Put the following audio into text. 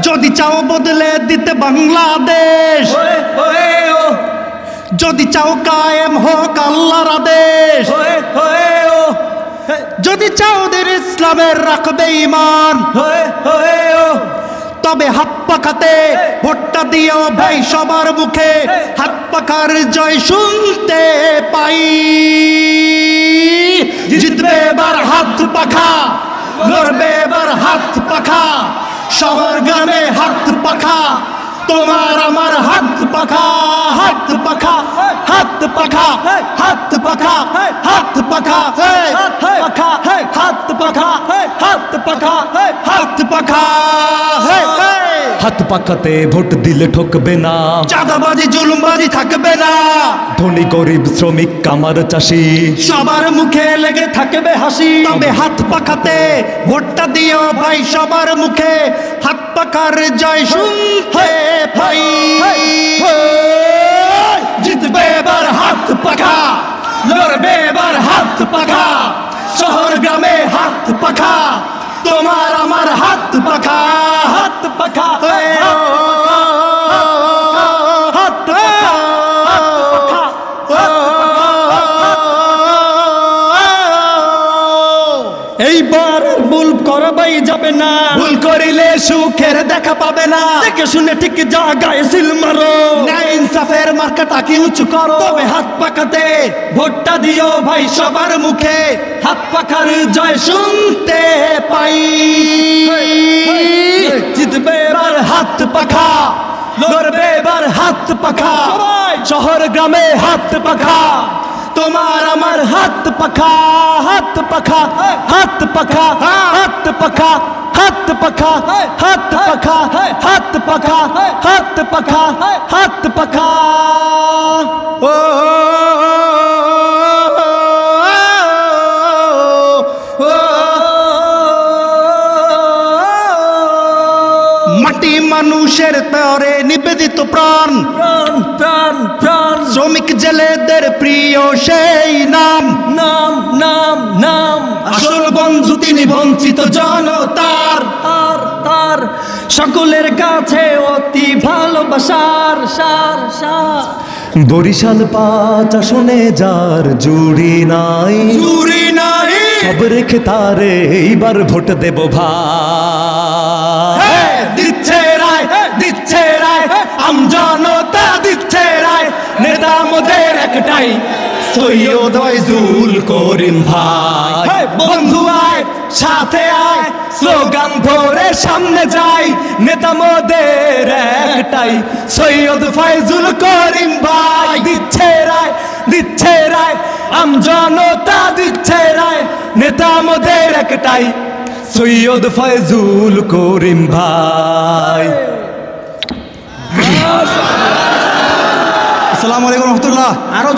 যদি চাও বদলে দিতে বাংলাদেশ, যদি চাও কায়েম হোক আল্লাহর আদেশ, যদি চাও দের ইসলামের রাখবে ঈমান, তবে হাত পাখাতে ভোটটা দিও ভাই সবার মুখে, হাত পাখার জয় শুনতে পাই। জিতবে এবার হাত পাখা, লড়বে এবার হাত পাখা, শহর গ্রামে হাত পাখা, তোমার আমার হাত পাখা, হাত পাখা, হাত পাখা, হাত পাখা, হাত পাখা, হাত পাখা, হাত পাখা, হাত পাখা। হাত পাখাতে ভোট দিলে ঠকবে না, চাঁদাবাজি জুলুমবাজি থাকবে না, ধনী গরিব শ্রমিক কামার চাষি সবার মুখে লেগে থাকবে হাসি। তবে হাত পাখাতে ভোটটা দিও ভাই সবার মুখে, হাত পাখার জয় শুনতে পাই। জিতবে এবার হাত পাখা, লড়বে এবার হাত পাখা, শহর গ্রামে হাত পাখা, তোমার আমার হাত পাখা, হাত পাখা, হাত পাখা। এইবার ভুল করবাই যাবে না, ভুল করিলে সুখের দেখা পাবে না, দেখে শুনে ঠিক জায়গায় সিল মারো, ন্যায় ইনসাফের মার্কাটাকে উঁচু করো। তবে হাত পাখাতে ভোটটা দিও ভাই সবার মুখে, হাত পাখার জয় শুনতে পাই। জিতবে এবার হাত পাখা, লড়বে এবার হাত পাখা, শহর গ্রামে হাত পাখা, তোমার আমার হাত পাখা, হাত পাখা, হাত পাখা, হাত পাখা, হাত পাখা, হাত পাখা, হাত পাখা, হাত পাখা, হাত পাখা। ও মাটি মানুষের তরে নিবেদিত প্রাণ, প্রাণ প্রাণ প্রাণ, শ্রমিক জেলেদের প্রিয় সেই নাম, নাম নাম নাম, আসল বন্ধু তিনি বঞ্চিত জনতার, তার তার সকলের কাছে অতি ভালোবাসার সার সার। বরিশাল 5 আসনে যার জুড়ি নাই, জুড়ি নাই, সব রেখে তারে এইবার ভোট দেব ভাই। দিচ্ছে রায়, দিচ্ছে রায়, আমজনতা দিচ্ছে রায়, নেতা মোদের একটাই, সৈয়দ ফয়জুল করিম ভাই। বন্ধু আয়, সাথে আয়, স্লোগান ধরে সামনে যাই, নেতা মোদের একটাই, সৈয়দ ফয়জুল করিম ভাই। দিচ্ছে রায়, দিচ্ছে রায়, আমজনতা দিচ্ছে রায়, নেতা মোদের একটাই, সৈয়দ ফয়জুল করিম ভাই। আসসালামু আলাইকুম রহমতুল্লাহ। আরো